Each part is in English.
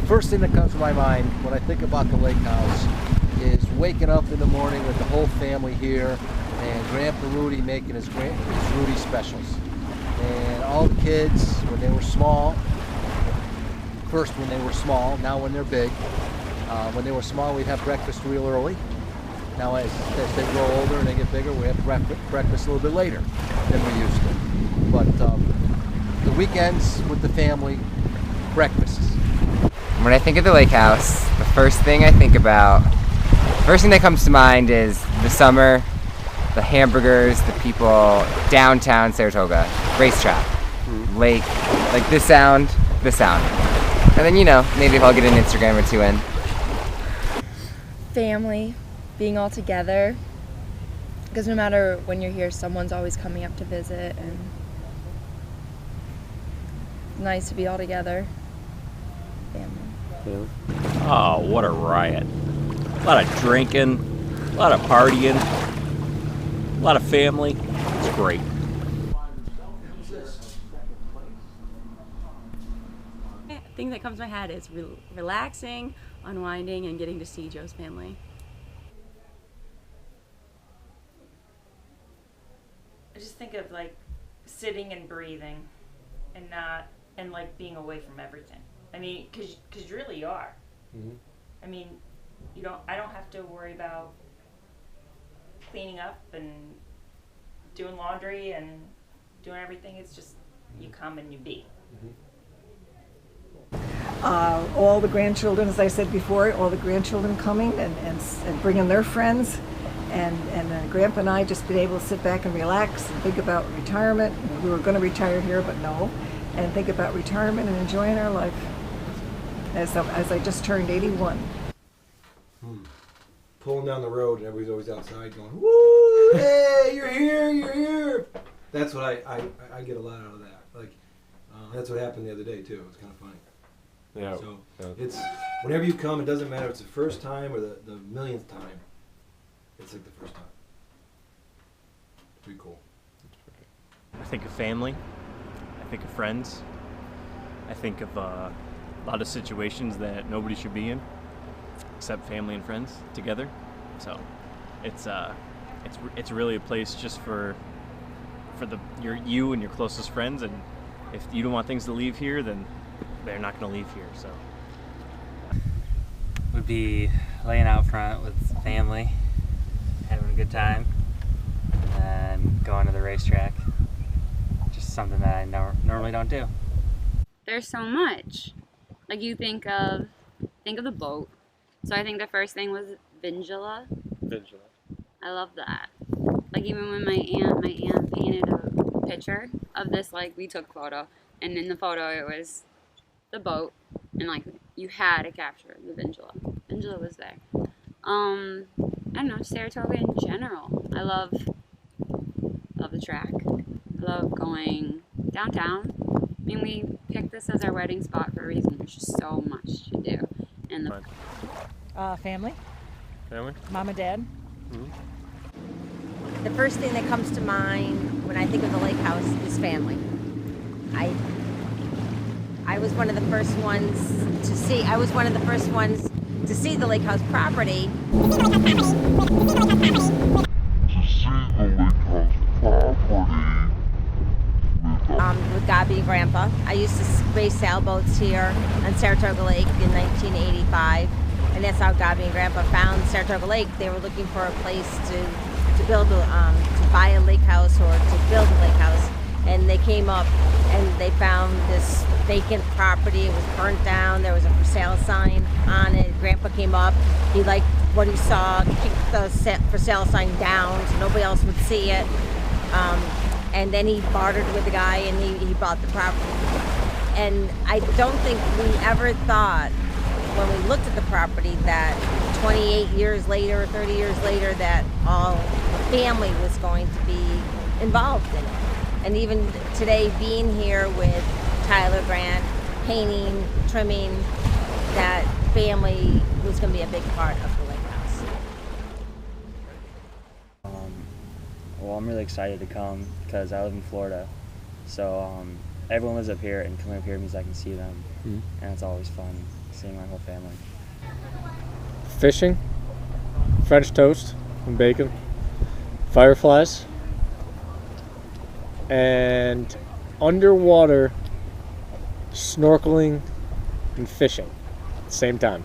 first thing that comes to my mind when I think about the lake house is waking up in the morning with the whole family here and Grandpa Rudy making his Rudy specials. And all the kids, when they were small, first when they were small, now when they're big. When they were small, we'd have breakfast real early. Now as they grow older and they get bigger, we have breakfast a little bit later than we used to. But the weekends with the family, breakfasts. When I think of the lake house, the first thing that comes to mind is the summer, the hamburgers, the people, downtown Saratoga, racetrack, lake, like this sound. And then, maybe if I'll get an Instagram or two in. Family, being all together, because no matter when you're here, someone's always coming up to visit, and it's nice to be all together. Family. Oh, what a riot. A lot of drinking, a lot of partying, a lot of family. It's great. The thing that comes to my head is relaxing, unwinding, and getting to see Joe's family. I just think of like sitting and breathing and like being away from everything. I mean, cause you really are. Mm-hmm. I mean, I don't have to worry about cleaning up and doing laundry and doing everything. It's just you come and you be. Mm-hmm. All the grandchildren, as I said before, all the grandchildren coming and bringing their friends, and Grandpa and I just been able to sit back and relax and think about retirement. We were going to retire here, but no, and think about retirement and enjoying our life. As I just turned 81. Pulling down the road and everybody's always outside going, "Woo! Hey, you're here! You're here!" That's what I get a lot out of that. Like that's what happened the other day too. It's kind of funny. Yeah. So it's whenever you come, it doesn't matter if it's the first time or the millionth time. It's like the first time. It's pretty cool. I think of family. I think of friends. I think of a lot of situations that nobody should be in, except family and friends together. So it's really a place just for you and your closest friends. And if you don't want things to leave here, then they're not going to leave here. So would be laying out front with family, having a good time, and then going to the racetrack. Just something that I normally don't do. There's so much. Like you think of the boat. So I think the first thing was Vindula. I love that. Like even when my aunt painted a picture of this, like we took a photo, and in the photo it was the boat, and like you had to capture the Vindula. Vindula was there. I don't know, Saratoga in general. I love the track. I love going downtown. I mean, we picked this as our wedding spot for a reason. There's just so much to do. And family. Family? Mom and Dad. The first thing that comes to mind when I think of the lake house is family. I was one of the first ones to see. I was one of the first ones to see the lake house property. With Gabby and Grandpa. I used to race sailboats here on Saratoga Lake in 1985, and that's how Gabby and Grandpa found Saratoga Lake. They were looking for a place to build to buy a lake house or to build a lake house, and they came up and they found this vacant property. It was burnt down. There was a for sale sign on it. Grandpa came up. He liked what he saw, kicked the for sale sign down so nobody else would see it. And then he bartered with the guy and he bought the property. And I don't think we ever thought when we looked at the property that 28 years later, 30 years later, that all the family was going to be involved in it. And even today, being here with Tyler Grant, painting, trimming, that family was going to be a big part of the lake house. Well, I'm really excited to come because I live in Florida, so everyone lives up here, and coming up here means I can see them, and it's always fun seeing my whole family. Fishing, French toast and bacon, fireflies, and underwater snorkeling and fishing at the same time.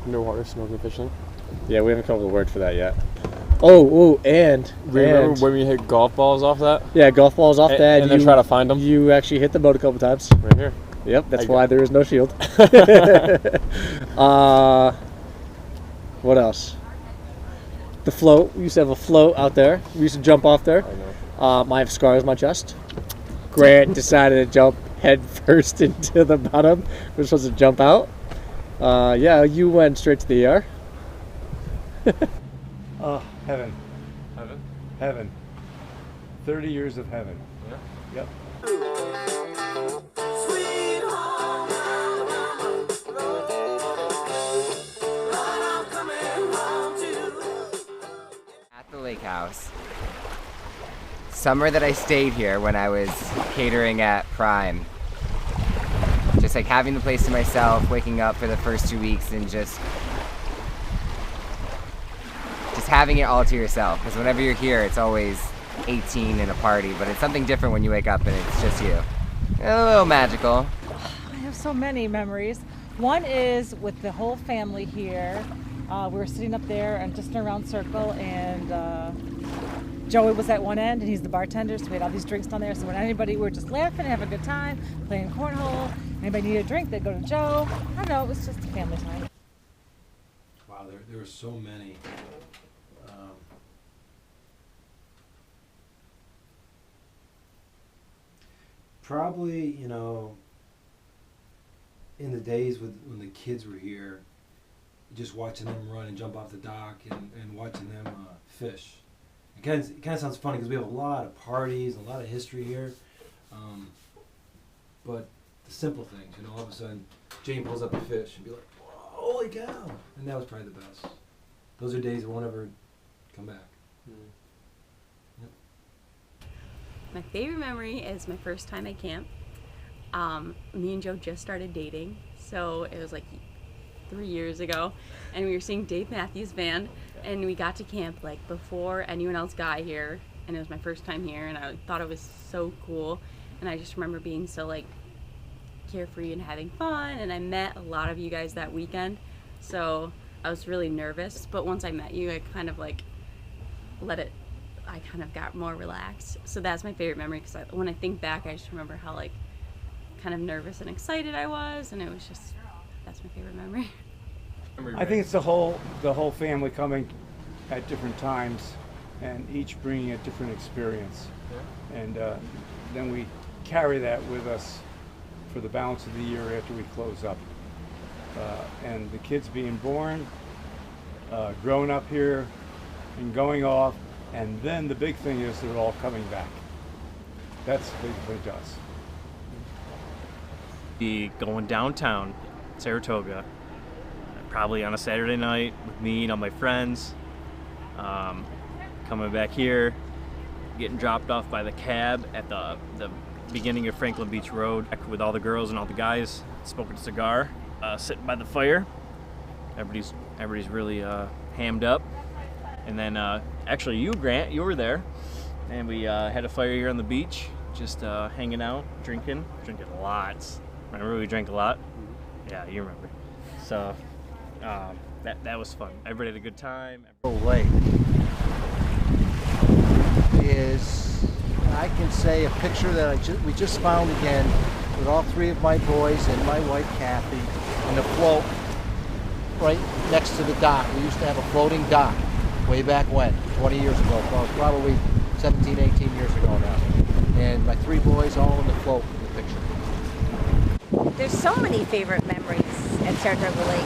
Underwater snorkeling fishing. Yeah, we haven't come up with a word for that yet. Oh, and Remember when we hit golf balls off that? Yeah, golf balls off that. And then try to find them? You actually hit the boat a couple times. Right here. Yep, that's why there is no shield. What else? The float. We used to have a float out there. We used to jump off there. I have scars on my chest. Grant decided to jump head first into the bottom. We're supposed to jump out. Yeah, you went straight to the ER. Oh, heaven. Heaven? Heaven. 30 years of heaven. Yeah. Yep. At the LakeHouse. Summer that I stayed here when I was catering at Prime. Just like having the place to myself, waking up for the first 2 weeks and just having it all to yourself. Because whenever you're here, it's always 18 and a party, but it's something different when you wake up and it's just you. A little magical. I have so many memories. One is with the whole family here. We were sitting up there and just in a round circle, and Joey was at one end and he's the bartender, so we had all these drinks down there. So when anybody, we were just laughing, having a good time, playing cornhole. Anybody needed a drink, they'd go to Joe. I don't know, it was just a family time. Wow, there were so many. Probably, you know, in the days when the kids were here, just watching them run and jump off the dock and watching them fish. It kind of sounds funny because we have a lot of parties, a lot of history here. But the simple things, you know, all of a sudden Jane pulls up a fish and be like, holy cow! And that was probably the best. Those are days that won't ever come back. My favorite memory is my first time at camp. Me and Joe just started dating, so it was like 3 years ago, and we were seeing Dave Matthews Band, and we got to camp like before anyone else got here, and it was my first time here, and I thought it was so cool, and I just remember being so like carefree and having fun, and I met a lot of you guys that weekend, so I was really nervous, but once I met you, I kind of like I kind of got more relaxed. So that's my favorite memory, because when I think back, I just remember how like kind of nervous and excited I was, and it was just, that's my favorite memory. I think it's the whole family coming at different times and each bringing a different experience. Yeah. And then we carry that with us for the balance of the year after we close up. And the kids being born, growing up here and going off, and then the big thing is they're all coming back. That's the big thing to us. Be going downtown, Saratoga, probably on a Saturday night with me and all my friends, coming back here, getting dropped off by the cab at the beginning of Franklin Beach Road with all the girls and all the guys, smoking a cigar, sitting by the fire. Everybody's really hammed up. And then actually you, Grant, you were there, and we had a fire here on the beach, just hanging out, drinking lots. Remember we drank a lot? Yeah, you remember. So that was fun. Everybody had a good time. Lake is, I can say, a picture that we just found again with all three of my boys and my wife Kathy, and the float right next to the dock. We used to have a floating dock way back when, 20 years ago, probably 17, 18 years ago now. And my three boys all in the float in the picture. There's so many favorite memories at Saratoga Lake.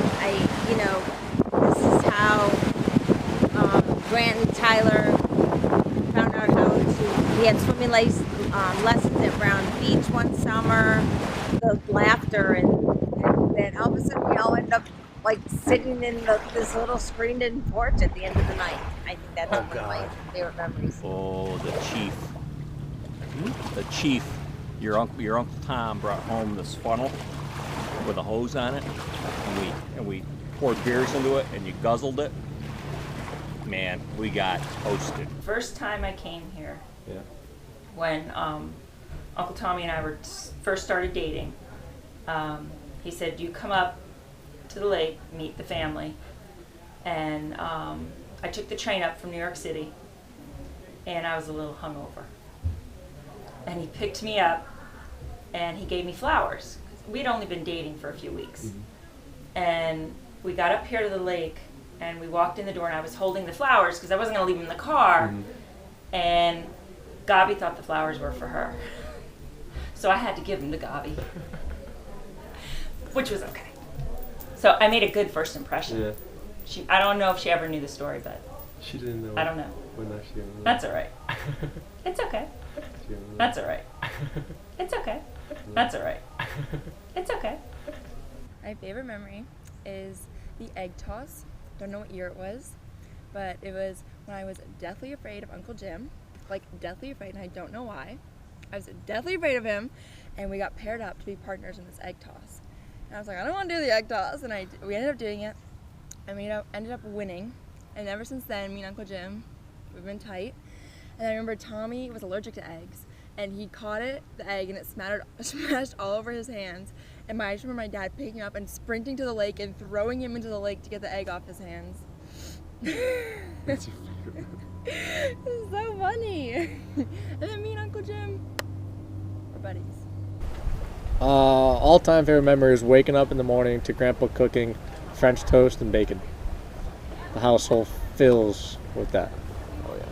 This is how Grant and Tyler found out how to, we had swimming lessons at Brown Beach one summer, the laughter, and then all of a sudden we all end up like sitting in this little screened-in porch at the end of the night. I think that's one of my favorite memories. Oh, the chief. The chief. Your uncle Tom brought home this funnel with a hose on it, and we poured beers into it, and you guzzled it. Man, we got toasted. First time I came here, Yeah. when Uncle Tommy and I first started dating, he said, "You come up to the lake, meet the family." And I took the train up from New York City, and I was a little hungover. And he picked me up, and he gave me flowers. We'd only been dating for a few weeks. And we got up here to the lake, and we walked in the door, and I was holding the flowers because I wasn't going to leave them in the car. And Gabi thought the flowers were for her. So I had to give them to Gabi, which was okay. So I made a good first impression. Yeah. I don't know if she ever knew the story, but She didn't know. I don't know. When that she didn't know. That's all right. It's okay. She didn't know. That's all right. It's okay. That's all right. It's okay. My favorite memory is the egg toss. Don't know what year it was, but it was when I was deathly afraid of Uncle Jim. Like, deathly afraid, and I don't know why. I was deathly afraid of him, and we got paired up to be partners in this egg toss. And I was like, I don't want to do the egg toss, and we ended up doing it, and we ended up winning. And ever since then, me and Uncle Jim, we've been tight. And I remember Tommy was allergic to eggs, and he caught the egg, and it smashed all over his hands. And I just remember my dad picking him up and sprinting to the lake and throwing him into the lake to get the egg off his hands. That's your favorite. It's so funny. And then me and Uncle Jim are buddies. All-time favorite memory is waking up in the morning to Grandpa cooking French toast and bacon. The household fills with that. Oh yeah.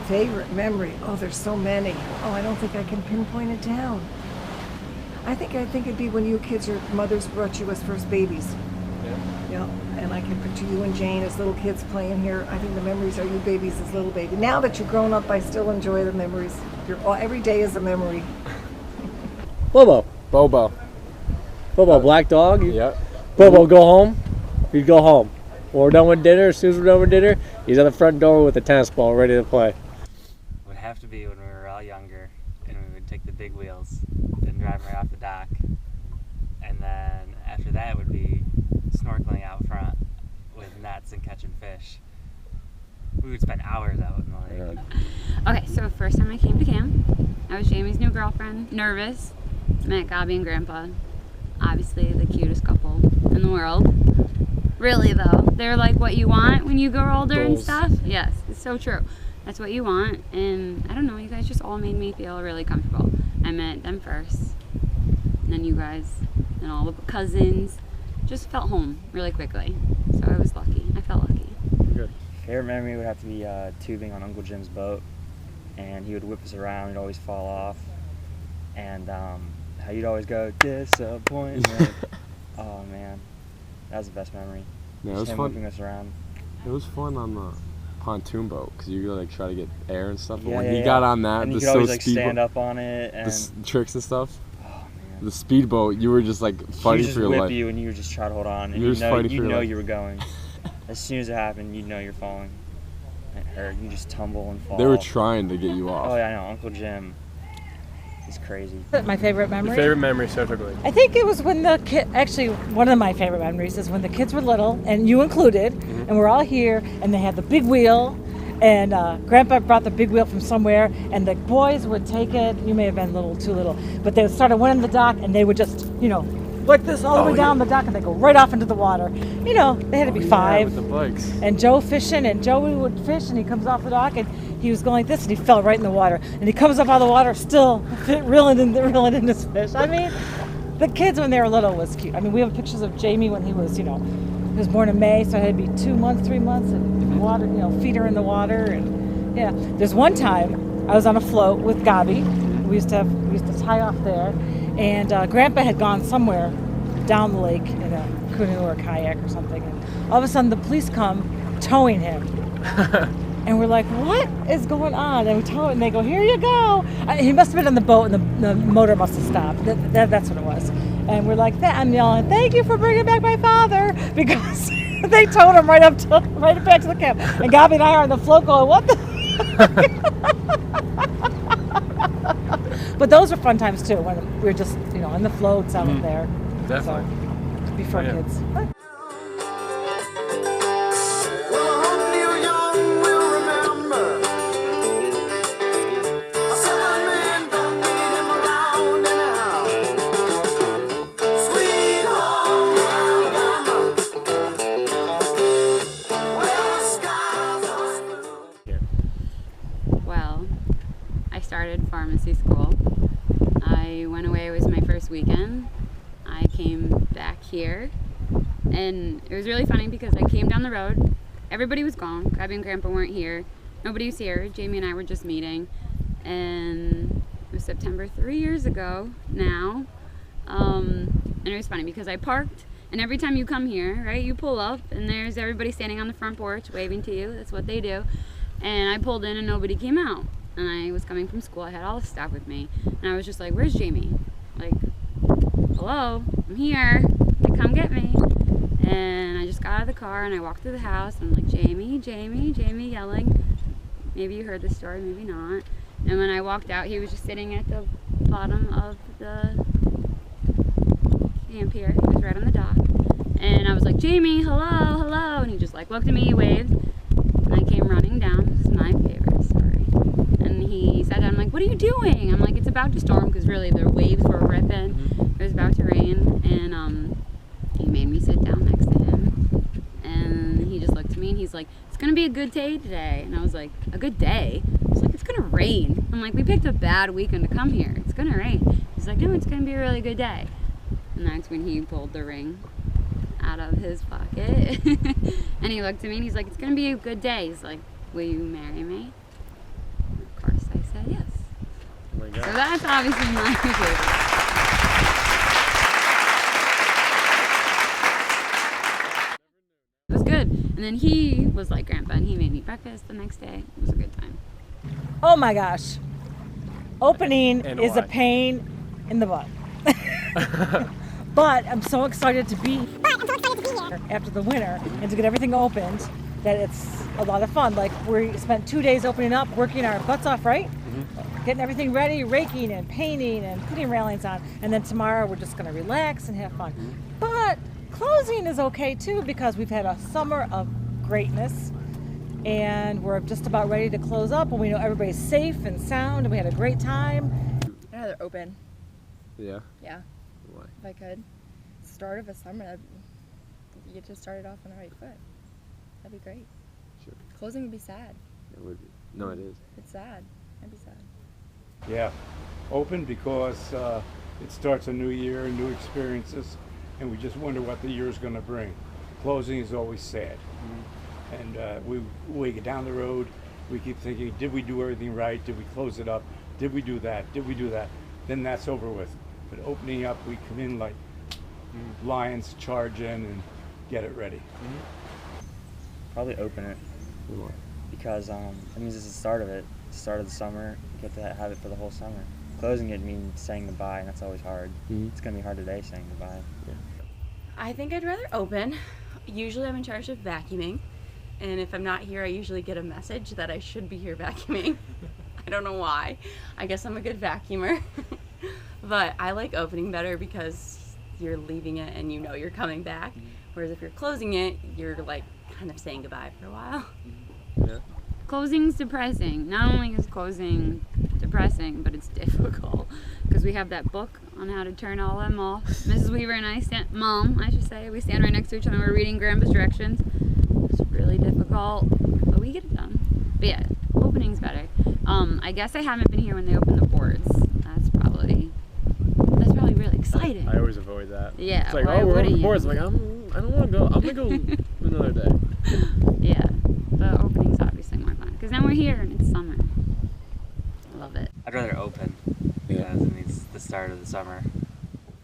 Favorite memory? Oh, there's so many. Oh, I don't think I can pinpoint it down. I think it'd be when you kids, your mothers brought you as first babies. Yeah, and I can picture you and Jane as little kids playing here. I think the memories are you babies as little baby. Now that you're grown up, I still enjoy the memories. Every day is a memory. Bobo. Bobo. Bobo, black dog. Yep. Bobo, go home. He'd go home. When we're done with dinner, as soon as we're done with dinner, he's at the front door with a tennis ball ready to play. It would have to be when we were all younger, and we would take the big wheels and drive right off the dock. And then after that would be snorkeling out front with nets and catching fish. We would spend hours out in the lake. Okay, so first time I came to camp, I was Jamie's new girlfriend, nervous, met Gabi and Grandpa, obviously the cutest couple in the world. Really though, they're like what you want when you grow older and stuff. Yes, it's so true. That's what you want, and I don't know, you guys just all made me feel really comfortable. I met them first, and then you guys, and all the cousins. Just felt home really quickly, so I was lucky. I felt lucky. Good. Favorite memory would have to be tubing on Uncle Jim's boat, and he would whip us around. We'd always fall off, and how you'd always go disappointment. Oh man, that was the best memory. Yeah, it Just was him fun. whipping us around. It was fun on the pontoon boat because you could like try to get air and stuff. But Yeah, when yeah, he yeah. got on that, And the you could always like speedboat, stand up on it and tricks and stuff. The speedboat, you were just like he fighting would just for your whip life. you and you would just try to hold on, and You were just fighting for you your know life. you were going. As soon as it happened, you'd know you're falling. It hurt. You just tumble and fall. They were trying to get you off. Oh yeah, I know. Uncle Jim. He's crazy. My favorite memory? Your favorite memory, Saratoga Lake? I think it was when the kid, actually one of my favorite memories is when the kids were little, and you included, and we're all here, and they had the big wheel, and Grandpa brought the big wheel from somewhere, and the boys would take it. You may have been too little, but they would start to win the dock, and they would just, like this all the way down the dock, and they go right off into the water. They had to be 5. With the bikes. And Joe fishing, and Joey would fish, and he comes off the dock, and he was going like this, and he fell right in the water. And he comes up out of the water, still reeling in his fish. I mean, the kids when they were little was cute. I mean, we have pictures of Jamie when he was, he was born in May, so it had to be 2 months, 3 months, and water, feet her in the water, and yeah. There's one time I was on a float with Gabi. We used to tie off there, and Grandpa had gone somewhere down the lake in a canoe or a kayak or something, and all of a sudden the police come towing him. And we're like, what is going on? And we tow it, and they go, here you go. He must have been on the boat, and the motor must have stopped. That's what it was. And we're like, I'm yelling, thank you for bringing back my father, because they towed him right back to the camp. And Gabi and I are on the float going, what the? But those are fun times too, when we were just, and the floats out there. Definitely. So, be for kids. Well, I started pharmacy school. I went away, it was my first weekend. I came back here, and it was really funny because I came down the road. Everybody was gone. Gabby and Grandpa weren't here. Nobody was here. Jamie and I were just meeting, and it was September 3 years ago now. And it was funny because I parked, and every time you come here, right, you pull up, and there's everybody standing on the front porch waving to you. That's what they do. And I pulled in, and nobody came out. And I was coming from school. I had all the stuff with me, and I was just like, "Where's Jamie? Like, hello, I'm here. Like, come get me." And I just got out of the car and I walked through the house, and I'm like, "Jamie, Jamie, Jamie," yelling. Maybe you heard the story, maybe not. And when I walked out, he was just sitting at the bottom of the camp here. He was right on the dock. And I was like, "Jamie, hello, hello." And he just like looked at me, waved, and I came running down. This is my favorite story. And he sat down. I'm like, "What are you doing?" I'm like, "It's about to storm," because really the waves were ripping. It was about to rain, and he made me sit down next to him. And he just looked at me and he's like, "It's gonna be a good day today." And I was like, "A good day?" I was like, "It's gonna rain." I'm like, "We picked a bad weekend to come here. It's gonna rain." He's like, "No, it's gonna be a really good day." And that's when he pulled the ring out of his pocket. And he looked at me and he's like, "It's gonna be a good day." He's like, "Will you marry me?" Of course I said yes. Oh my God. So that's obviously my favorite. It was good. And then he was like Grandpa, and he made me breakfast the next day. It was a good time. Oh my gosh. Opening And is a why? pain in the butt. But I'm so excited to be here after the winter and to get everything opened that it's a lot of fun. Like, we spent 2 days opening up, working our butts off, right? Getting everything ready, raking and painting and putting railings on. And then tomorrow we're just going to relax and have fun. But closing is okay too, because we've had a summer of greatness and we're just about ready to close up, and we know everybody's safe and sound and we had a great time. I'd rather open. Yeah. Yeah. Why? If I could. Start of a summer, you get to start it off on the right foot. That'd be great. Sure. Closing would be sad. It would be. No, it is. It's sad. I'd be sad. Yeah, open because it starts a new year, new experiences, and we just wonder what the year is going to bring. Closing is always sad. And we get down the road, we keep thinking, did we do everything right? Did we close it up? Did we do that? Did we do that? Then that's over with. But opening up, we come in like lions, charge in and get it ready. Probably open it because it means it's the start of it, the start of the summer. You get to have it for the whole summer. Closing it means saying goodbye, and that's always hard. It's gonna be hard today saying goodbye. I think I'd rather open. Usually I'm in charge of vacuuming, and if I'm not here, I usually get a message that I should be here vacuuming. I don't know why. I guess I'm a good vacuumer. But I like opening better because you're leaving it and you know you're coming back. Whereas if you're closing it, you're like kind of saying goodbye for a while. Yeah. Closing's depressing. Not only is closing depressing, but it's difficult because we have that book on how to turn all them off. Mrs. Weaver and I stand, Mom, I should say, we stand right next to each other and we're reading Grandpa's directions. It's really difficult, but we get it done. But yeah, opening's better. I guess I haven't been here when they open the boards. That's probably really exciting. I always avoid that. Yeah, It's like, why oh, we're on wouldn't the you? boards. I'm like, I don't want to go. I'm going to go another day. Yeah, the opening's obviously more fun because then we're here and it's summer. I love it. I'd rather open because it means the start of the summer.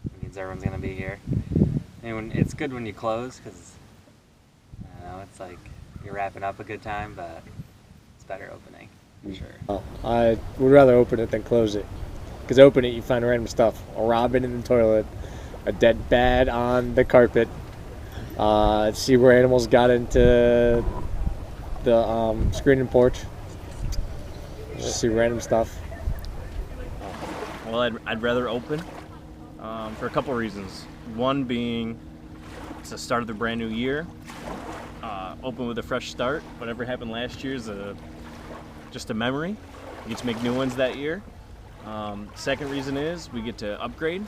It means everyone's gonna be here. And it's good when you close because I don't know, it's like you're wrapping up a good time, but it's better opening for sure. I would rather open it than close it. Because open it, you find random stuff. A robin in the toilet, a dead bat on the carpet, see where animals got into the screening porch. Just see random stuff. Well, I'd rather open for a couple reasons. One being it's the start of the brand new year. Open with a fresh start. Whatever happened last year is just a memory. We get to make new ones that year. Second reason is we get to upgrade.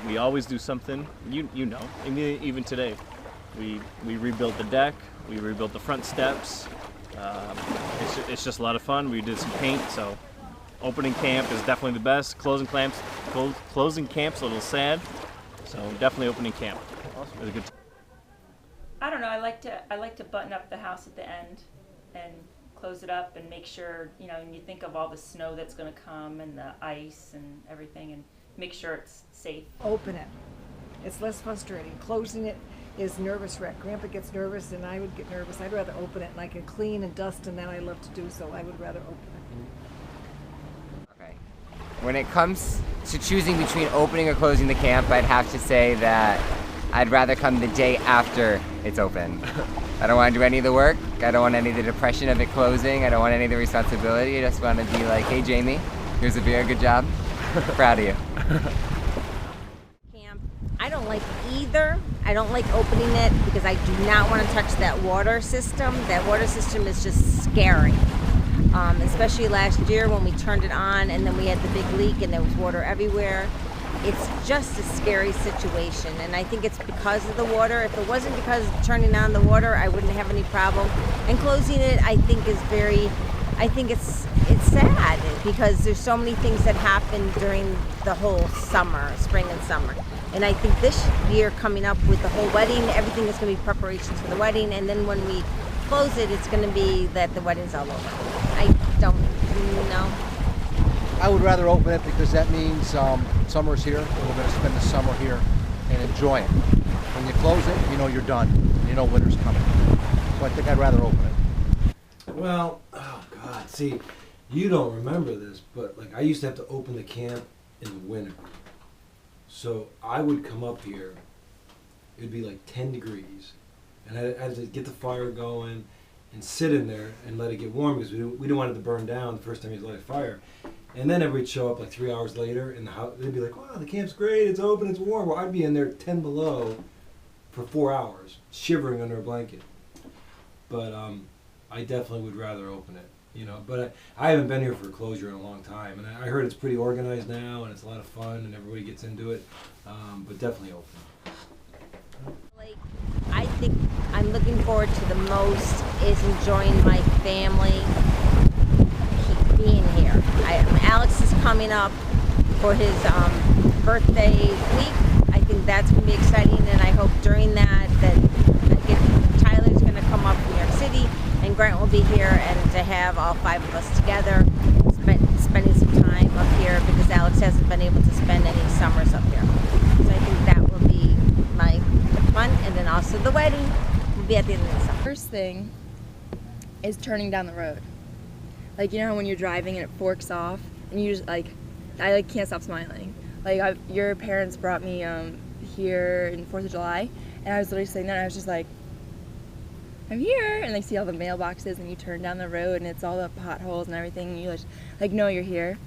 We always do something. You know, even today, we rebuilt the deck. We rebuilt the front steps. It's just a lot of fun. We did some paint. So opening camp is definitely the best. Closing camp's a little sad. So definitely opening camp. Awesome. It was a good time. I don't know. I like to button up the house at the end and close it up and make sure, you know, and you think of all the snow that's going to come and the ice and everything, and make sure it's safe. Open it. It's less frustrating. Closing it is nervous wreck. Grandpa gets nervous and I would get nervous. I'd rather open it, and I can clean and dust, and that I love to do, so I would rather open it. Okay. When it comes to choosing between opening or closing the camp, I'd have to say that I'd rather come the day after it's open. I don't want to do any of the work. I don't want any of the depression of it closing. I don't want any of the responsibility. I just want to be like, hey Jamie, here's a beer, good job. Proud of you. Camp. I don't like either. I don't like opening it because I do not want to touch that water system. That water system is just scary. Especially last year when we turned it on and then we had the big leak and there was water everywhere. It's just a scary situation, and I think it's because of the water. If it wasn't because of turning on the water, I wouldn't have any problem. And closing it, I think it's sad because there's so many things that happen during the whole summer, spring and summer. And I think this year coming up with the whole wedding, everything is going to be preparations for the wedding, and then when we close it, it's going to be that the wedding's all over. I don't know. I would rather open it because that means summer's here, and we're going to spend the summer here and enjoy it. When you close it, you know you're done. You know winter's coming. So I think I'd rather open it. Well, oh God, see, you don't remember this, but like I used to have to open the camp in the winter. So I would come up here, it'd be like 10 degrees, and I had to get the fire going and sit in there and let it get warm because we didn't want it to burn down the first time you light a fire. And then everybody'd show up like 3 hours later, and they'd be like, wow, the camp's great, it's open, it's warm. Well, I'd be in there 10 below for 4 hours, shivering under a blanket. But I definitely would rather open it, you know. But I haven't been here for closure in a long time, and I heard it's pretty organized now, and it's a lot of fun, and everybody gets into it. But definitely open. Like, I think I'm looking forward to the most is enjoying my family being here. Alex is coming up for his birthday week. I think that's going to be exciting, and I hope during that Tyler's going to come up from New York City, and Grant will be here, and to have all 5 of us together spending some time up here because Alex hasn't been able to spend any summers up here. So I think that will be my fun, and then also the wedding will be at the end of the summer. First thing is turning down the road. Like, you know how when you're driving and it forks off and you just I can't stop smiling. Like, your parents brought me here in 4th of July, and I was literally sitting there and I was just like, I'm here, and see all the mailboxes, and you turn down the road and it's all the potholes and everything, and you like know you're here.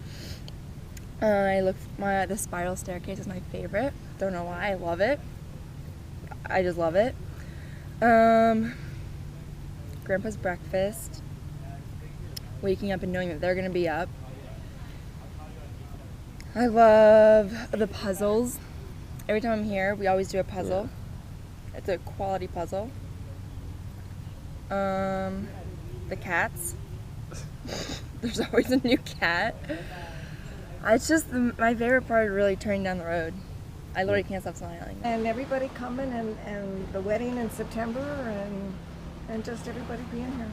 The spiral staircase is my favorite. Don't know why, I love it. I just love it. Grandpa's breakfast. Waking up and knowing that they're gonna be up. I love the puzzles. Every time I'm here, we always do a puzzle. Yeah. It's a quality puzzle. The cats. There's always a new cat. It's just my favorite part is really turning down the road. I literally can't stop smiling. And everybody coming, and the wedding in September, and just everybody being here.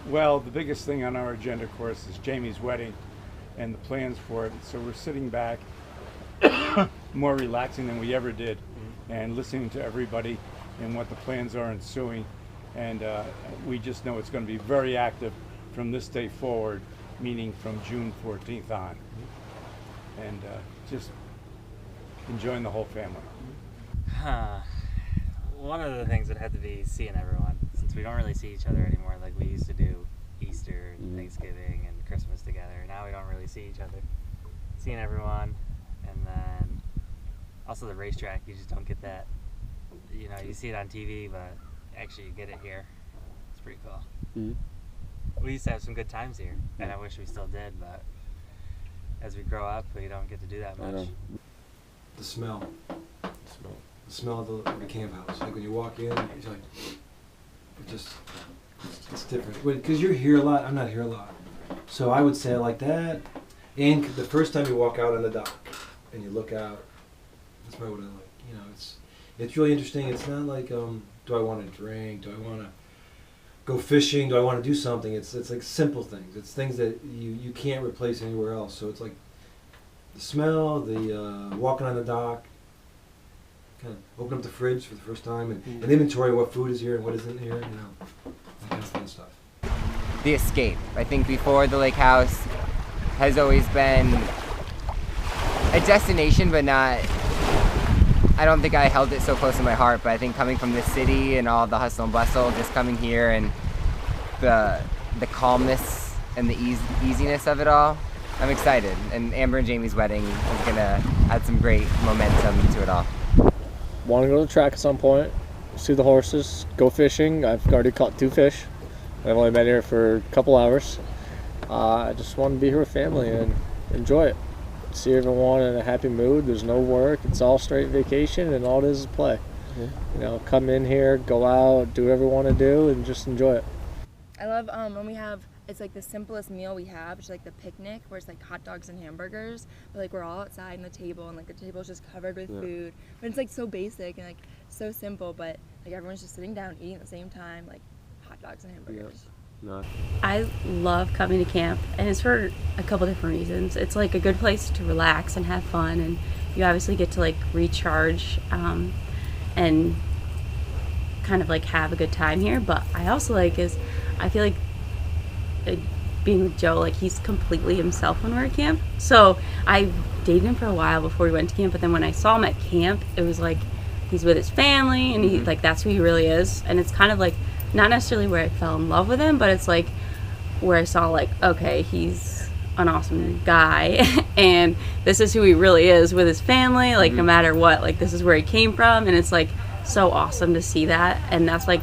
Well, the biggest thing on our agenda, of course, is Jamie's wedding and the plans for it. So we're sitting back, more relaxing than we ever did, and listening to everybody and what the plans are ensuing. And we just know it's going to be very active from this day forward, meaning from June 14th on. And just enjoying the whole family. One of the things would have to be seeing everyone, since we don't really see each other anymore like we used to do Easter and Thanksgiving and Christmas together. Now we don't really see each other. Seeing everyone, and then Also the racetrack, you just don't get that. You know, you see it on TV, but actually you get it here. It's pretty cool. We used to have some good times here, and I wish we still did, but as we grow up, we don't get to do that much. The smell. The smell of the camp house. Like when you walk in, it's like, it's different. Because you're here a lot, I'm not here a lot. So I would say I like that. And the first time you walk out on the dock and you look out, that's probably what I like. You know, it's really interesting. It's not like, do I want to drink? Do I want to go fishing? Do I want to do something? It's like simple things. It's things that you can't replace anywhere else. So it's like the smell, the walking on the dock, kind of open up the fridge for the first time and inventory what food is here and what isn't here, you know, that kind of fun stuff. The escape. I think before the Lake House has always been a destination, but not, I don't think I held it so close to my heart, but I think coming from the city and all the hustle and bustle, just coming here and the calmness and the easiness of it all, I'm excited. And Amber and Jamie's wedding is gonna add some great momentum to it all. Want to go to the track at some point, see the horses, go fishing. I've already caught 2 fish. I've only been here for a couple hours. I just want to be here with family and enjoy it. See everyone in a happy mood. There's no work. It's all straight vacation, and all it is play. You know, come in here, go out, do whatever you want to do, and just enjoy it. I love when we have, it's like the simplest meal we have, which is like the picnic, where it's like hot dogs and hamburgers, but like we're all outside on the table, and like the table's just covered with food. But it's like so basic and like so simple, but like everyone's just sitting down eating at the same time, like hot dogs and hamburgers. I love coming to camp, and it's for a couple different reasons. It's like a good place to relax and have fun, and you obviously get to like recharge and kind of like have a good time here. But I also like is I feel like being with Joe, like he's completely himself when we're at camp. So I dated him for a while before we went to camp, but then when I saw him at camp, it was like he's with his family, and he like that's who he really is. And it's kind of like not necessarily where I fell in love with him, but it's like where I saw like, okay, he's an awesome guy and this is who he really is with his family, like no matter what, like this is where he came from, and it's like so awesome to see that. And that's like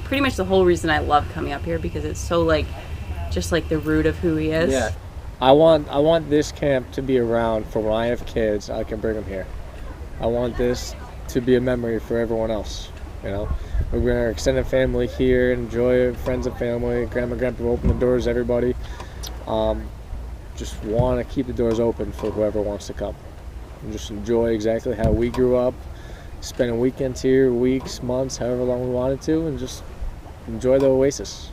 pretty much the whole reason I love coming up here, because it's so like just like the root of who he is. Yeah. I want this camp to be around for when I have kids, I can bring them here. I want this to be a memory for everyone else, you know. We're going to extended family here, enjoy it, friends and family. Grandma, Grandpa will open the doors to everybody. Just want to keep the doors open for whoever wants to come. And just enjoy exactly how we grew up, spending weekends here, weeks, months, however long we wanted to, and just enjoy the oasis.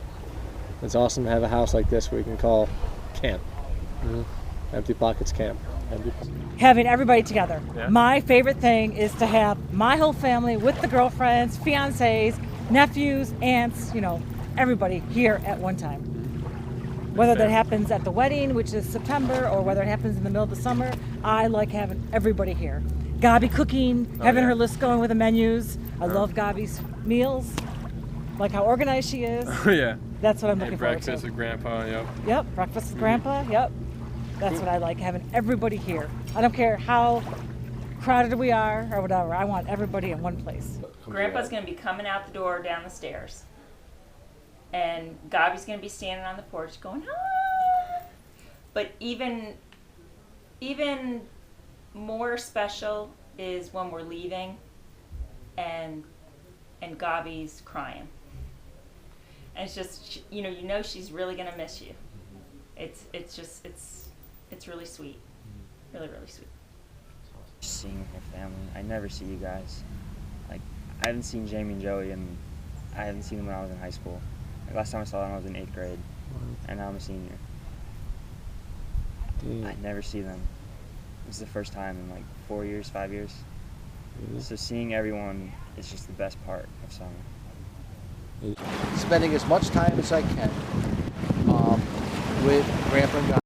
It's awesome to have a house like this where we can call camp. Empty Pockets Camp. Having everybody together. Yeah. My favorite thing is to have my whole family with the girlfriends, fiancés, nephews, aunts, you know, everybody here at one time. Whether that happens at the wedding, which is September, or whether it happens in the middle of the summer, I like having everybody here. Gabi cooking, having her list going with the menus. I love Gabi's meals, like how organized she is. Yeah. That's what I'm looking forward to. Breakfast with Grandpa, yep. Yep, breakfast with Grandpa, yep. That's what I like, having everybody here. I don't care how crowded we are or whatever. I want everybody in one place. Grandpa's going to be coming out the door down the stairs. And Gabi's going to be standing on the porch going, ah! But even more special is when we're leaving and Gabi's crying. And it's just, you know she's really going to miss you. It's really sweet. Really, really sweet. Seeing her family. I never see you guys. Like, I haven't seen Jamie and Joey, and I haven't seen them when I was in high school. Like, last time I saw them, I was in 8th grade, and now I'm a senior. I never see them. This is the first time in like 4 years, 5 years. So seeing everyone is just the best part of summer. Spending as much time as I can with Grandpa and